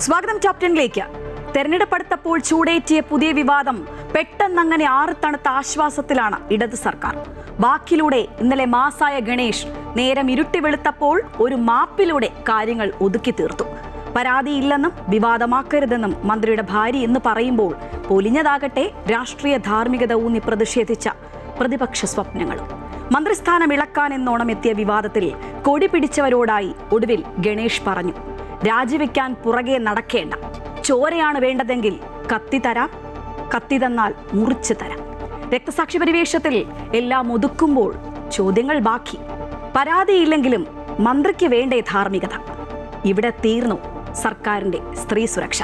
സ്വാഗതം ടോപ് 10ലേക്ക്. തെരഞ്ഞെടുപ്പടുത്തപ്പോൾ ചൂടേറ്റിയ പുതിയ വിവാദം പെട്ടെന്നങ്ങനെ ആറിത്തണുത്ത ആശ്വാസത്തിലാണ് ഇടത് സർക്കാർ. വാക്കിലൂടെ ഇന്നലെ മാസായ ഗണേഷ് നേരം ഇരുട്ടി വെളുത്തപ്പോൾ ഒരു മാപ്പിലൂടെ കാര്യങ്ങൾ ഒതുക്കി തീർത്തു. പരാതിയില്ലെന്നും വിവാദമാക്കരുതെന്നും മന്ത്രിയുടെ ഭാര്യ എന്ന് പറയുമ്പോൾ പൊലിഞ്ഞതാകട്ടെ രാഷ്ട്രീയ ധാർമ്മികത ഊന്നി പ്രതിഷേധിച്ച പ്രതിപക്ഷ സ്വപ്നങ്ങളും. മന്ത്രിസ്ഥാനം ഇളക്കാൻ എന്നോണം എത്തിയ വിവാദത്തിൽ കൊടി പിടിച്ചവരോടായി ഒടുവിൽ ഗണേഷ് പറഞ്ഞു, രാജിവെക്കാൻ പുറകെ നടക്കേണ്ട, ചോരയാണ് വേണ്ടതെങ്കിൽ കത്തി തരാം, കത്തി തന്നാൽ മുറിച്ചു തരാം. രക്തസാക്ഷി പരിവേഷത്തിൽ എല്ലാം ഒതുക്കുമ്പോൾ ചോദ്യങ്ങൾ ബാക്കി. പരാതിയില്ലെങ്കിലും മന്ത്രിക്ക് വേണ്ടേ ധാർമ്മികത? ഇവിടെ തീർന്നു സർക്കാരിന്റെ സ്ത്രീ സുരക്ഷ.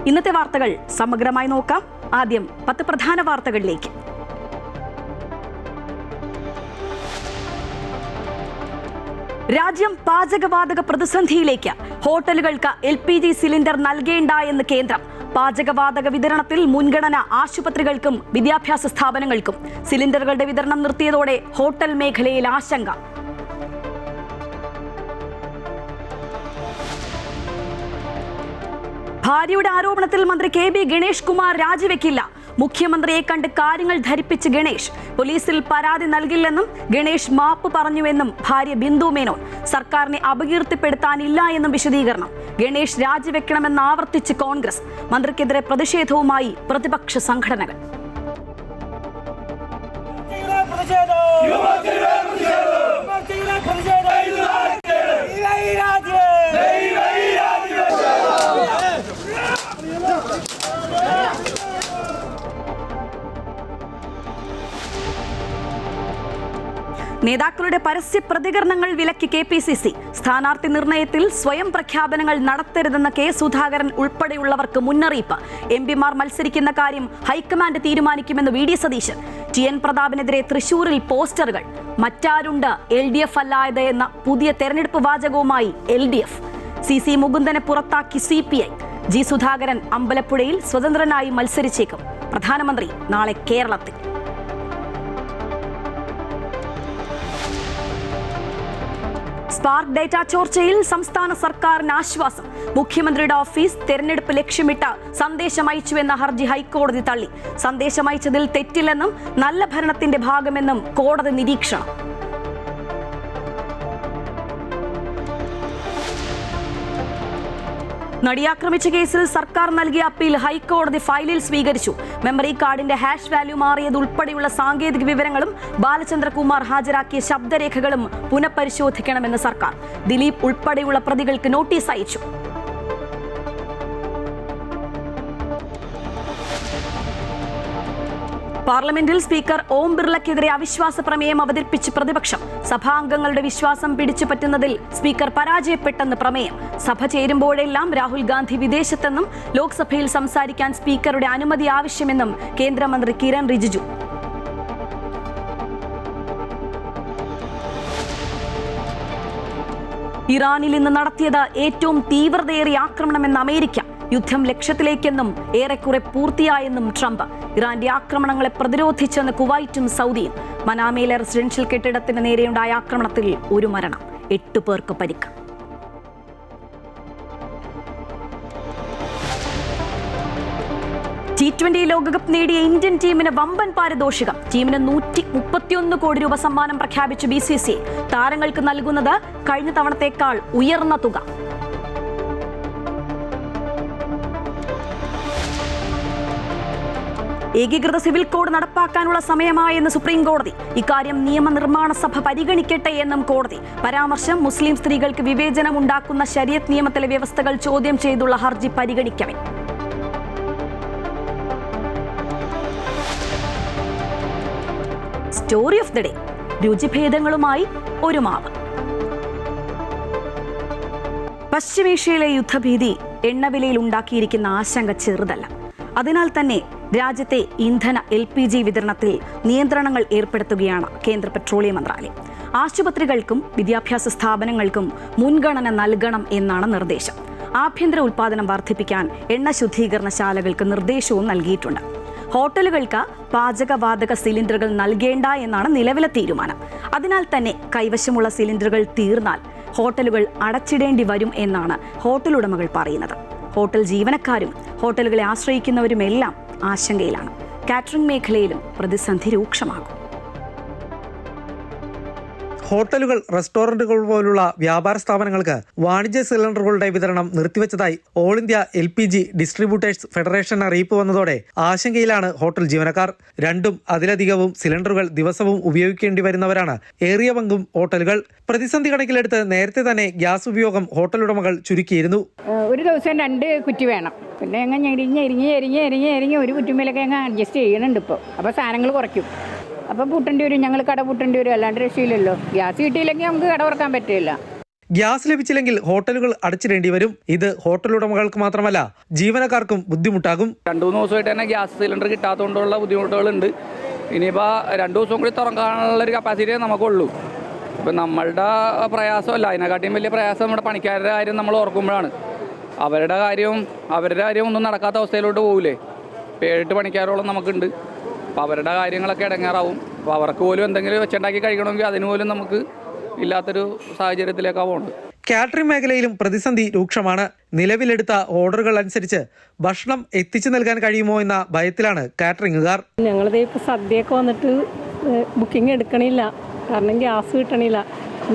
ഇന്നത്തെ വാർത്തകൾ സമഗ്രമായി നോക്കാം. ആദ്യം 10 പ്രധാന വാർത്തകളിലേക്ക്. രാജ്യം പാചകവാതക പ്രതിസന്ധിയിലേക്ക്. ഹോട്ടലുകൾക്ക് LPG സിലിണ്ടർ നൽകേണ്ട എന്ന് കേന്ദ്രം. പാചകവാതക വിതരണത്തിൽ മുൻഗണന ആശുപത്രികൾക്കും വിദ്യാഭ്യാസ സ്ഥാപനങ്ങൾക്കും. സിലിണ്ടറുകളുടെ വിതരണം നിർത്തിയതോടെ ഹോട്ടൽ മേഖലയിൽ ആശങ്ക. ഭാര്യയുടെ ആരോപണത്തിൽ മന്ത്രി KB ഗണേഷ് കുമാർ രാജിവെക്കില്ല. മുഖ്യമന്ത്രിയെ കണ്ട് കാര്യങ്ങൾ ധരിപ്പിച്ച് ഗണേഷ്. പോലീസിൽ പരാതി നൽകില്ലെന്നും ഗണേഷ് മാപ്പ് പറഞ്ഞുവെന്നും ഭാര്യ ബിന്ദു മേനോൻ. സർക്കാരിനെ അപകീർത്തിപ്പെടുത്താനില്ല എന്നും വിശദീകരണം. ഗണേഷ് രാജിവെക്കണമെന്ന് ആവർത്തിച്ച് കോൺഗ്രസ്. മന്ത്രിക്കെതിരെ പ്രതിഷേധവുമായി പ്രതിപക്ഷ സംഘടനകൾ. നേതാക്കളുടെ പരസ്യ പ്രതികരണങ്ങൾ വിലക്കി KPCC. സ്ഥാനാർത്ഥി നിർണയത്തിൽ സ്വയം പ്രഖ്യാപനങ്ങൾ നടത്തരുതെന്ന K സുധാകരൻ ഉൾപ്പെടെയുള്ളവർക്ക് മുന്നറിയിപ്പ്. MP മാർ മത്സരിക്കുന്ന കാര്യം ഹൈക്കമാൻഡ് തീരുമാനിക്കുമെന്ന് VD സതീശൻ. TN പ്രതാപനെതിരെ തൃശൂരിൽ പോസ്റ്ററുകൾ. മറ്റാരുണ്ട് LDF അല്ലായത് എന്ന പുതിയ തെരഞ്ഞെടുപ്പ് വാചകവുമായി LDF. CC മുകുന്ദനെ പുറത്താക്കി CPI. G സുധാകരൻ അമ്പലപ്പുഴയിൽ സ്വതന്ത്രനായി മത്സരിച്ചേക്കും. പ്രധാനമന്ത്രി നാളെ കേരളത്തിൽ. സ്പാർക്ക് ഡേറ്റ ചോർച്ചയിൽ സംസ്ഥാന സർക്കാരിന് ആശ്വാസം. മുഖ്യമന്ത്രിയുടെ ഓഫീസ് തെരഞ്ഞെടുപ്പ് ലക്ഷ്യമിട്ട് സന്ദേശം അയച്ചുവെന്ന ഹർജി ഹൈക്കോടതി തള്ളി. സന്ദേശം അയച്ചതിൽ തെറ്റില്ലെന്നും നല്ല ഭരണത്തിന്റെ ഭാഗമെന്നും കോടതി നിരീക്ഷണം. നടിയാക്രമിച്ച കേസിൽ സർക്കാർ നൽകിയ അപ്പീൽ ഹൈക്കോടതി ഫയലിൽ സ്വീകരിച്ചു. മെമ്മറി കാർഡിന്റെ ഹാഷ് വാല്യൂ മാറിയതുൾപ്പെടെയുള്ള സാങ്കേതിക വിവരങ്ങളും ബാലചന്ദ്രകുമാർ ഹാജരാക്കിയ ശബ്ദരേഖകളും പുനഃപരിശോധിക്കണമെന്ന് സർക്കാർ. ദിലീപ് ഉൾപ്പെടെയുള്ള പ്രതികൾക്ക് നോട്ടീസ് അയച്ചു. പാർലമെന്റിൽ സ്പീക്കർ ഓം ബിർളയ്ക്കെതിരെ അവിശ്വാസ പ്രമേയം അവതരിപ്പിച്ച് പ്രതിപക്ഷം. സഭാംഗങ്ങളുടെ വിശ്വാസം പിടിച്ചുപറ്റുന്നതിൽ സ്പീക്കർ പരാജയപ്പെട്ടെന്ന് പ്രമേയം. സഭ ചേരുമ്പോഴെല്ലാം രാഹുൽ ഗാന്ധി വിദേശത്തെന്നും ലോക്സഭയിൽ സംസാരിക്കാൻ സ്പീക്കറുടെ അനുമതി ആവശ്യമെന്നും കേന്ദ്രമന്ത്രി കിരൺ റിജിജു. ഇറാനിൽ ഇന്ന് നടത്തിയത് ഏറ്റവും തീവ്രതയേറിയ ആക്രമണമെന്ന് അമേരിക്ക. യുദ്ധം ലക്ഷ്യത്തിലേക്കെന്നും ഏറെക്കുറെ പൂർത്തിയായെന്നും ട്രംപ്. ഇറാന്റെ ആക്രമണങ്ങളെ പ്രതിരോധിച്ചെന്ന് കുവൈറ്റും സൗദിയും. മനാമയിലെ റെസിഡൻഷ്യൽ കെട്ടിടത്തിന് നേരെയുണ്ടായ ആക്രമണത്തിൽ 1 മരണം, 8 പേർക്ക് പരിക്ക്. T20 ലോകകപ്പ് നേടിയ ഇന്ത്യൻ ടീമിന് വമ്പൻ പാരിതോഷികം. ടീമിന് 131 കോടി രൂപ സമ്മാനം പ്രഖ്യാപിച്ചു BCCI. താരങ്ങൾക്ക് നൽകുന്നത് കഴിഞ്ഞ തവണത്തേക്കാൾ ഉയർന്ന തുക. ഏകീകൃത സിവിൽ കോഡ് നടപ്പാക്കാനുള്ള സമയമായെന്ന് സുപ്രീം കോടതി. ഇക്കാര്യം നിയമനിർമ്മാണ സഭ പരിഗണിക്കട്ടെ എന്നും കോടതി. പരാമർശം മുസ്ലിം സ്ത്രീകൾക്ക് വിവേചനം ഉണ്ടാക്കുന്ന ശരീഅത്ത് നിയമത്തിലെ വ്യവസ്ഥകൾ ചോദ്യം ചെയ്തുള്ള ഹർജി പരിഗണിക്കവേ. Story of the day. രുചിഭേദങ്ങളുമായി ഒരു മാവ്. പശ്ചിമേഷ്യയിലെ യുദ്ധഭീതി എണ്ണവിലയിൽ ഉണ്ടാക്കിയിരിക്കുന്ന ആശങ്ക ചെറുതല്ല. അതിനാൽ തന്നെ രാജ്യത്തെ ഇന്ധന LPG വിതരണത്തിൽ നിയന്ത്രണങ്ങൾ ഏർപ്പെടുത്തുകയാണ് കേന്ദ്ര പെട്രോളിയം മന്ത്രാലയം. ആശുപത്രികൾക്കും വിദ്യാഭ്യാസ സ്ഥാപനങ്ങൾക്കും മുൻഗണന നൽകണം എന്നാണ് നിർദ്ദേശം. ആഭ്യന്തര ഉൽപ്പാദനം വർദ്ധിപ്പിക്കാൻ എണ്ണ ശുദ്ധീകരണശാലകൾക്ക് നിർദ്ദേശവും നൽകിയിട്ടുണ്ട്. ഹോട്ടലുകൾക്ക് പാചകവാതക സിലിണ്ടറുകൾ നൽകേണ്ട എന്നാണ് നിലവിലെ തീരുമാനം. അതിനാൽ തന്നെ കൈവശമുള്ള സിലിണ്ടറുകൾ തീർന്നാൽ ഹോട്ടലുകൾ അടച്ചിടേണ്ടി വരും എന്നാണ് ഹോട്ടൽ ഉടമകൾ പറയുന്നത്. ഹോട്ടൽ ജീവനക്കാരും ഹോട്ടലുകളെ ആശ്രയിക്കുന്നവരുമെല്ലാം ആശങ്കയിലാണ്. കാറ്ററിംഗ് മേഖലയിലും പ്രതിസന്ധി രൂക്ഷമാകും. ഹോട്ടലുകൾ, റെസ്റ്റോറന്റുകൾ പോലുള്ള വ്യാപാര സ്ഥാപനങ്ങൾക്ക് വാണിജ്യ സിലിണ്ടറുകളുടെ വിതരണം നിർത്തിവെച്ചതായി all India LPG distributors federation അറിയിപ്പ് വന്നതോടെ ആശങ്കയിലാണ് ഹോട്ടൽ ജീവനക്കാർ. 2ഉം അതിലധികവും സിലിണ്ടറുകൾ ദിവസവും ഉപയോഗിക്കേണ്ടി വരുന്നവരാണ് ഏറിയ പങ്കും ഹോട്ടലുകൾ. പ്രതിസന്ധി കണക്കിലെടുത്ത് നേരത്തെ തന്നെ ഗ്യാസ് ഉപയോഗം ഹോട്ടൽ ഉടമകൾ ചുരുക്കിയിരുന്നു. ഒരു ദിവസം 2 കുറ്റി വേണം. പിന്നെ അങ്ങ് എരിഞ്ഞ് ഒരു കുറ്റിമേലൊക്കെ അങ്ങ് അഡ്ജസ്റ്റ് ചെയ്യണുണ്ട് ഇപ്പോൾ. അപ്പോൾ സാധനങ്ങൾ കുറയ്ക്കും. അപ്പോൾ പൂട്ടേണ്ടി വരും, ഞങ്ങൾ കട പൂട്ടേണ്ടി വരും, അല്ലാണ്ട് രക്ഷയില്ലല്ലോ. ഗ്യാസ് കിട്ടിയില്ലെങ്കിൽ നമുക്ക് കട തുറക്കാൻ പറ്റില്ല. ഗ്യാസ് ലഭിച്ചില്ലെങ്കിൽ ഹോട്ടലുകൾ അടച്ചിടേണ്ടി വരും. ഇത് ഹോട്ടൽ ഉടമകൾക്ക് മാത്രമല്ല ജീവനക്കാർക്കും ബുദ്ധിമുട്ടാകും. 2-3 ദിവസമായിട്ട് തന്നെ ഗ്യാസ് സിലിണ്ടർ കിട്ടാത്തതുകൊണ്ടുള്ള ബുദ്ധിമുട്ടുകളുണ്ട്. ഇനിയിപ്പോൾ 2 ദിവസം കൂടി തുറക്കാനുള്ളൊരു കപ്പാസിറ്റിയേ നമുക്കുള്ളൂ. ഇപ്പം നമ്മളുടെ പ്രയാസമല്ല, അതിനെക്കാട്ടിയും വലിയ പ്രയാസം നമ്മുടെ പണിക്കാരുടെ കാര്യം നമ്മൾ ഓർക്കുമ്പോഴാണ്. അവരുടെ കാര്യം ഒന്നും നടക്കാത്ത അവസ്ഥയിലോട്ട് പോകില്ലേ. 7-8 പണിക്കാരോളം നമുക്കുണ്ട്. അപ്പോൾ അവരുടെ കാര്യങ്ങളൊക്കെ ഇടങ്ങാറാവും. അപ്പോൾ അവർക്ക് പോലും എന്തെങ്കിലും വെച്ചുണ്ടാക്കി കഴിക്കണമെങ്കിൽ അതിന് പോലും നമുക്ക് ഇല്ലാത്തൊരു സാഹചര്യത്തിലേക്കാണ് പോകുന്നത്. കാറ്ററിംഗ് മേഖലയിലും പ്രതിസന്ധി രൂക്ഷമാണ്. നിലവിലെടുത്ത ഓർഡറുകൾ അനുസരിച്ച് ഭക്ഷണം എത്തിച്ചു നൽകാൻ കഴിയുമോ എന്ന ഭയത്തിലാണ് കാറ്ററിംഗുകാർ. ഞങ്ങളിത് ഇപ്പോൾ സദ്യയൊക്കെ വന്നിട്ട് ബുക്കിംഗ് എടുക്കണില്ല, കാരണം ഗ്യാസ് കിട്ടണില്ല.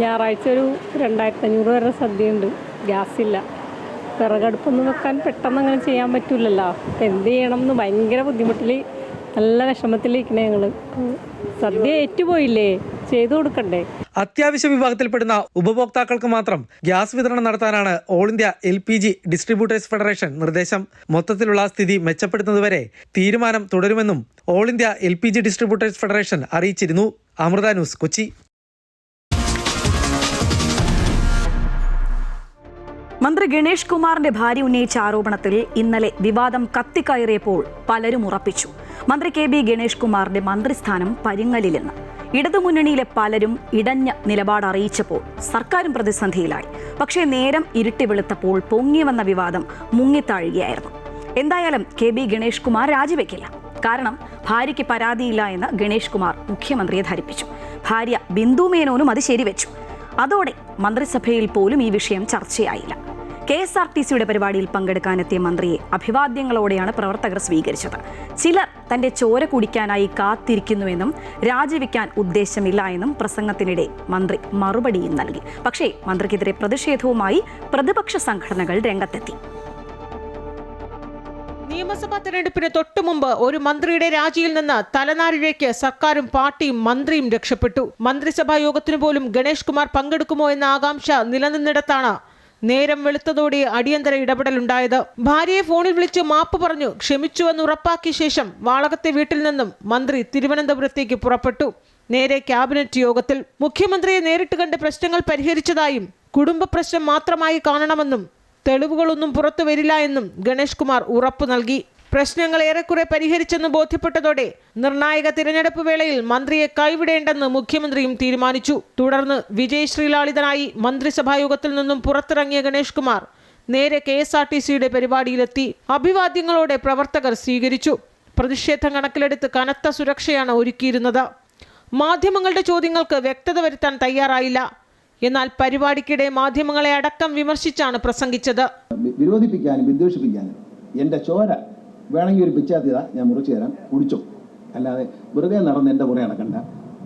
ഞായറാഴ്ച ഒരു 2500 വരെ സദ്യയുണ്ട്, ഗ്യാസില്ല. വിറകടുപ്പൊന്നും വെക്കാൻ പെട്ടെന്ന് അങ്ങനെ ചെയ്യാൻ പറ്റില്ലല്ലോ. എന്ത് ചെയ്യണം എന്ന് ഭയങ്കര ബുദ്ധിമുട്ടിൽ, നല്ല വിഷമത്തിലിരിക്കണേ ഞങ്ങൾ. സദ്യ ഏറ്റുപോയില്ലേ, ചെയ്തു കൊടുക്കണ്ടേ. അത്യാവശ്യ വിഭാഗത്തിൽപ്പെടുന്ന ഉപഭോക്താക്കൾക്ക് മാത്രം ഗ്യാസ് വിതരണം നടത്താനാണ് all India LPG distributors federation നിർദ്ദേശം. മൊത്തത്തിലുള്ള സ്ഥിതി മെച്ചപ്പെടുത്തുന്നതുവരെ തീരുമാനം തുടരുമെന്നും all India LPG distributors federation അറിയിച്ചിരുന്നു. അമൃത ന്യൂസ്, കൊച്ചി. മന്ത്രി ഗണേഷ് കുമാറിന്റെ ഭാര്യ ഉന്നയിച്ച ആരോപണത്തിൽ ഇന്നലെ വിവാദം കത്തിക്കയറിയപ്പോൾ പലരും ഉറപ്പിച്ചു മന്ത്രി KB ഗണേഷ് കുമാറിന്റെ മന്ത്രിസ്ഥാനം പരിങ്ങലിലെന്ന്. ഇടതുമുന്നണിയിലെ പലരും ഇടഞ്ഞ നിലപാട് അറിയിച്ചപ്പോൾ സർക്കാരും പ്രതിസന്ധിയിലായി. പക്ഷേ നേരം ഇരുട്ടി വെളുത്തപ്പോൾ പൊങ്ങി വന്ന വിവാദം മുങ്ങിത്താഴുകയായിരുന്നു. എന്തായാലും KB ഗണേഷ് കുമാർ രാജിവെക്കില്ല. കാരണം ഭാര്യയ്ക്ക് പരാതിയില്ല എന്ന് ഗണേഷ് കുമാർ മുഖ്യമന്ത്രിയെ ധരിപ്പിച്ചു. ഭാര്യ ബിന്ദു മേനോനും അത് ശരിവെച്ചു. അതോടെ മന്ത്രിസഭയിൽ പോലും ഈ വിഷയം ചർച്ചയായില്ല. KSRTCയുടെ പരിപാടിയിൽ പങ്കെടുക്കാനെത്തിയ മന്ത്രിയെ അഭിവാദ്യങ്ങളോടെയാണ് പ്രവർത്തകർ സ്വീകരിച്ചത്. ചിലർ തന്റെ ചോര കുടിക്കാനായി കാത്തിരിക്കുന്നുവെന്നും രാജിവെക്കാൻ ഉദ്ദേശമില്ല എന്നും പ്രസംഗത്തിനിടെ മന്ത്രി മറുപടിയും നൽകി. പക്ഷേ മന്ത്രിക്കെതിരെ പ്രതിഷേധവുമായി പ്രതിപക്ഷ സംഘടനകൾ രംഗത്തെത്തി. നിയമസഭാ തെരഞ്ഞെടുപ്പിന് തൊട്ടുമുമ്പ് ഒരു മന്ത്രിയുടെ രാജിയിൽ നിന്ന് തലനാരിഴയ്ക്ക് സർക്കാരും പാർട്ടിയും മന്ത്രിയും രക്ഷപ്പെട്ടു. മന്ത്രിസഭാ യോഗത്തിനു പോലും ഗണേഷ് കുമാർ പങ്കെടുക്കുമോ എന്ന ആകാംക്ഷ നിലനിന്നിടത്താണ് നേരം വെളുത്തതോടെ അടിയന്തര ഇടപെടലുണ്ടായത്. ഭാര്യയെ ഫോണിൽ വിളിച്ച് മാപ്പ് പറഞ്ഞു ക്ഷമിച്ചുവെന്ന് ഉറപ്പാക്കിയ ശേഷം വാളകത്തെ വീട്ടിൽ നിന്നും മന്ത്രി തിരുവനന്തപുരത്തേക്ക് പുറപ്പെട്ടു. നേരെ ക്യാബിനറ്റ് യോഗത്തിൽ മുഖ്യമന്ത്രിയെ നേരിട്ട് കണ്ട് പ്രശ്നങ്ങൾ പരിഹരിച്ചതായും കുടുംബ പ്രശ്നം മാത്രമായി കാണണമെന്നും തെളിവുകളൊന്നും പുറത്തു വരില്ല എന്നും ഗണേഷ് കുമാർ ഉറപ്പു നൽകി. പ്രശ്നങ്ങൾ ഏറെക്കുറെ പരിഹരിച്ചെന്ന് ബോധ്യപ്പെട്ടതോടെ നിർണായക തിരഞ്ഞെടുപ്പ് വേളയിൽ മന്ത്രിയെ കൈവിടേണ്ടെന്ന് മുഖ്യമന്ത്രിയും തീരുമാനിച്ചു. തുടർന്ന് വിജയ് ശ്രീലാളിതനായി മന്ത്രിസഭായോഗത്തിൽ നിന്നും പുറത്തിറങ്ങിയ ഗണേഷ് കുമാർ നേരെ KSRTCയുടെ പരിപാടിയിലെത്തി. അഭിവാദ്യങ്ങളോടെ പ്രവർത്തകർ സ്വീകരിച്ചു. പ്രതിഷേധം കണക്കിലെടുത്ത് കനത്ത സുരക്ഷയാണ് ഒരുക്കിയിരുന്നത്. മാധ്യമങ്ങളുടെ ചോദ്യങ്ങൾക്ക് വ്യക്തത വരുത്താൻ തയ്യാറായില്ല. എന്നാൽ പരിപാടിക്കിടെ മാധ്യമങ്ങളെ അടക്കം വിമർശിച്ചാണ് പ്രസംഗിച്ചത്. വിരോധിപ്പിക്കാനും വിദ്വേഷിപ്പിക്കാനും എൻ്റെ ചോര വേണമെങ്കിൽ ഒരു പിച്ചാത്തിയത ഞാൻ മുറിച്ചു തരാം, കുടിച്ചോ. അല്ലാതെ വെറുതെ നടന്ന് എൻ്റെ പുറകെ നടക്കണ്ട.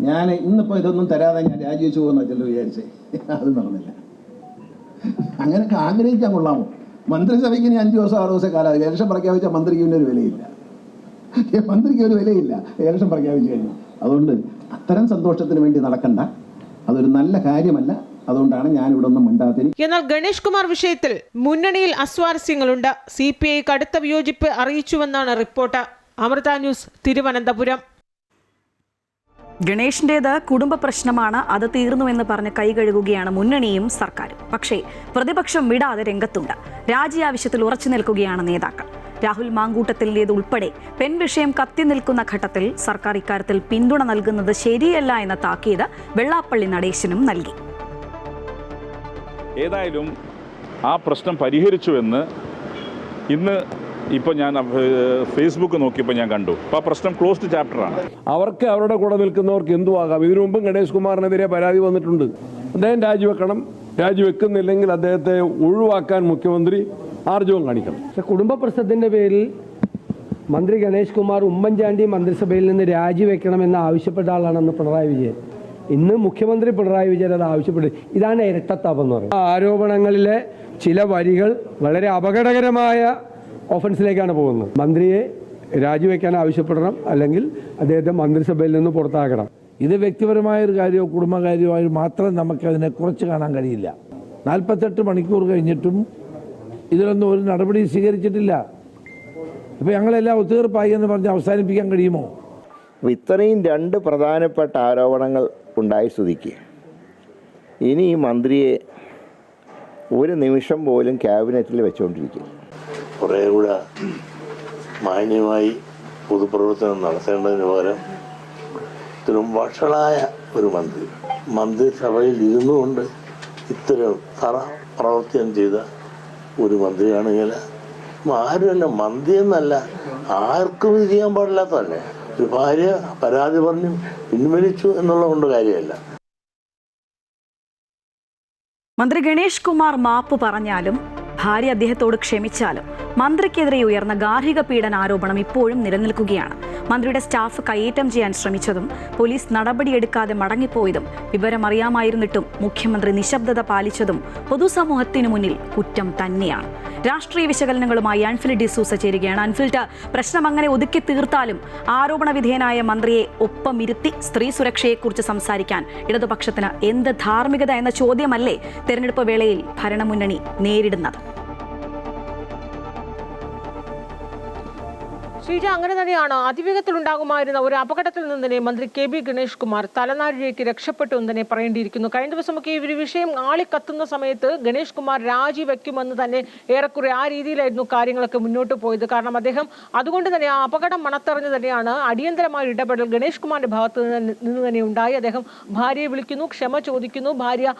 ഞാൻ ഇന്നിപ്പോൾ ഇതൊന്നും തരാതെ ഞാൻ രാജിവെച്ചു പോകുന്ന ചിലർ വിചാരിച്ചേ, അത് നടന്നില്ല. അങ്ങനെയൊക്കെ ആഗ്രഹിക്കാൻ കൊള്ളാമോ? മന്ത്രിസഭയ്ക്ക് ഇനി 5 ദിവസം 6 ദിവസം കാലം ഇലക്ഷൻ പ്രഖ്യാപിച്ച മന്ത്രിക്ക് പിന്നെ ഒരു വിലയില്ല. മന്ത്രിക്ക് ഒരു വിലയില്ല ഇലക്ഷൻ പ്രഖ്യാപിച്ചു കഴിഞ്ഞു. അതുകൊണ്ട് അത്തരം സന്തോഷത്തിന് വേണ്ടി നടക്കണ്ട, അതൊരു നല്ല കാര്യമല്ല. അതുകൊണ്ടാണ് ഞാൻ ഇവിടെ ഒന്നും മിണ്ടാത്തത്. എന്നാൽ ഗണേഷ് കുമാർ വിഷയത്തിൽ മുന്നണിയിൽ അസ്വാരസ്യങ്ങളുണ്ട്. CPI കടുത്ത വിയോജിപ്പ് അറിയിച്ചുവെന്നാണ് റിപ്പോർട്ട്. അമൃത ന്യൂസ്, തിരുവനന്തപുരം. ഗണേഷിൻ്റേത് കുടുംബ പ്രശ്നമാണ്, അത് തീർന്നുവെന്ന് പറഞ്ഞ് കൈകഴുകുകയാണ് മുന്നണിയും സർക്കാരും. പക്ഷേ പ്രതിപക്ഷം വിടാതെ രംഗത്തുണ്ട്. രാജി ആവശ്യത്തിൽ ഉറച്ചു നിൽക്കുകയാണ് നേതാക്കൾ. രാഹുൽ മാങ്കൂട്ടത്തിലേത് ഉൾപ്പെടെ പെൺവിഷയം കത്തി നിൽക്കുന്ന ഘട്ടത്തിൽ സർക്കാർ ഇക്കാര്യത്തിൽ പിന്തുണ നൽകുന്നത് ശരിയല്ല എന്ന താക്കീത് വെള്ളാപ്പള്ളി നടേശനും നൽകി. ഏതായാലും ആ പ്രശ്നം പരിഹരിച്ചുവെന്ന് ഇന്ന് ഇപ്പോൾ ഞാൻ ഫേസ്ബുക്ക് നോക്കിയപ്പോൾ ഞാൻ കണ്ടു. അപ്പോൾ ആ പ്രശ്നം ക്ലോസ്ഡ് ചാപ്റ്ററാണ്. അവർക്ക് അവരുടെ കൂടെ നിൽക്കുന്നവർക്ക് എന്തുവാകാം. ഇതിനു മുമ്പും ഗണേഷ് കുമാറിനെതിരെ പരാതി വന്നിട്ടുണ്ട്. അദ്ദേഹം രാജിവെക്കണം, രാജിവെക്കുന്നില്ലെങ്കിൽ അദ്ദേഹത്തെ ഒഴിവാക്കാൻ മുഖ്യമന്ത്രി ആർജവം കാണിക്കണം. പക്ഷെ കുടുംബ പ്രശ്നത്തിൻ്റെ പേരിൽ മന്ത്രി ഗണേഷ് കുമാർ ഉമ്മൻചാണ്ടി മന്ത്രിസഭയിൽ നിന്ന് രാജിവെക്കണമെന്ന് ആവശ്യപ്പെട്ട ആളാണെന്ന് പിണറായി വിജയൻ. ഇന്ന് മുഖ്യമന്ത്രി പിണറായി വിജയൻ അത് ആവശ്യപ്പെട്ടു. ഇതാണ് ഇരട്ടത്താപ്പ് എന്ന് പറയുന്നത്. ആരോപണങ്ങളിലെ ചില വരികൾ വളരെ അപകടകരമായ ഓഫൻസിലേക്കാണ് പോകുന്നത്. മന്ത്രിയെ രാജിവെക്കാൻ ആവശ്യപ്പെടണം, അല്ലെങ്കിൽ അദ്ദേഹത്തെ മന്ത്രിസഭയിൽ നിന്ന് പുറത്താക്കണം. ഇത് വ്യക്തിപരമായൊരു കാര്യമോ കുടുംബകാര്യമായോ മാത്രം നമുക്കതിനെ കുറച്ച് കാണാൻ കഴിയില്ല. 48 മണിക്കൂർ കഴിഞ്ഞിട്ടും ഇതിലൊന്നും ഒരു നടപടി സ്വീകരിച്ചിട്ടില്ല. ഇപ്പോൾ ഞങ്ങളെല്ലാം ഒത്തുതീർപ്പായി എന്ന് പറഞ്ഞ് അവസാനിപ്പിക്കാൻ കഴിയുമോ? ഇത്രയും 2 പ്രധാനപ്പെട്ട ആരോപണങ്ങൾ ഉണ്ടായി സ്ഥിതിക്ക് ഇനി ഈ മന്ത്രിയെ ഒരു നിമിഷം പോലും ക്യാബിനറ്റിൽ വെച്ചുകൊണ്ടിരിക്കും. കുറേ കൂടെ മാന്യമായി പൊതുപ്രവർത്തനം നടത്തേണ്ടതിന് പകരം ഇത്തരം വഷളായ ഒരു മന്ത്രിസഭയിൽ ഇരുന്നുകൊണ്ട് ഇത്തരം പ്രവർത്തനം ചെയ്ത ഒരു മന്ത്രിയാണെങ്കിൽ ആരും തന്നെ മന്ത്രി എന്നല്ല, ആർക്കും ഇത് ചെയ്യാൻ പാടില്ലാത്തതല്ലേ. ഒരു ഭാര്യ പരാതി പറഞ്ഞു പിൻവലിച്ചു എന്നുള്ളത് കൊണ്ട് കാര്യമല്ല. മന്ത്രി ഗണേഷ് കുമാർ മാപ്പ് പറഞ്ഞാലും ഭാര്യ അദ്ദേഹത്തോട് ക്ഷമിച്ചാലും മന്ത്രിക്കെതിരെ ഉയർന്ന ഗാർഹിക പീഡന ആരോപണം ഇപ്പോഴും നിലനിൽക്കുകയാണ്. മന്ത്രിയുടെ സ്റ്റാഫ് കയ്യേറ്റം ചെയ്യാൻ ശ്രമിച്ചതും പോലീസ് നടപടിയെടുക്കാതെ മടങ്ങിപ്പോയതും വിവരമറിയാമായിരുന്നിട്ടും മുഖ്യമന്ത്രി നിശബ്ദത പാലിച്ചതും പൊതുസമൂഹത്തിനു മുന്നിൽ കുറ്റം തന്നെയാണ്. രാഷ്ട്രീയ വിശകലനങ്ങളുമായി അൻഫിലിറ്റ് ഡിസൂസ ചേരുകയാണ്. അൻഫിലിറ്റ്, പ്രശ്നം അങ്ങനെ ഒതുക്കി തീർത്താലും ആരോപണ വിധേയനായ മന്ത്രിയെ ഒപ്പമിരുത്തി സ്ത്രീ സുരക്ഷയെക്കുറിച്ച് സംസാരിക്കാൻ ഇടതുപക്ഷത്തിന് എന്ത് ധാർമ്മികത എന്ന ചോദ്യമല്ലേ തെരഞ്ഞെടുപ്പ് വേളയിൽ ഭരണമുന്നണി നേരിടുന്നത്? ശ്രീജ, അങ്ങനെ തന്നെയാണ്. അതിവേഗത്തിലുണ്ടാകുമായിരുന്ന ഒരു അപകടത്തിൽ നിന്ന് തന്നെ മന്ത്രി കെ ബി ഗണേഷ് കുമാർ തലനാരിഴയ്ക്ക് രക്ഷപ്പെട്ടു എന്ന് തന്നെ പറയേണ്ടിയിരിക്കുന്നു. കഴിഞ്ഞ ദിവസമൊക്കെ ഈ ഒരു വിഷയം ആളിക്കത്തുന്ന സമയത്ത് ഗണേഷ് കുമാർ രാജിവെക്കുമെന്ന് തന്നെ ഏറെക്കുറെ ആ രീതിയിലായിരുന്നു കാര്യങ്ങളൊക്കെ മുന്നോട്ട് പോയത്. കാരണം അദ്ദേഹം അതുകൊണ്ട് തന്നെ ആ അപകടം മണത്തറിഞ്ഞ് തന്നെയാണ് അടിയന്തരമായ ഇടപെടൽ ഗണേഷ് കുമാറിന്റെ ഭാഗത്ത് നിന്ന് തന്നെ ഉണ്ടായി. അദ്ദേഹം ഭാര്യയെ വിളിക്കുന്നു, ക്ഷമ ചോദിക്കുന്നു, ഭാര്യ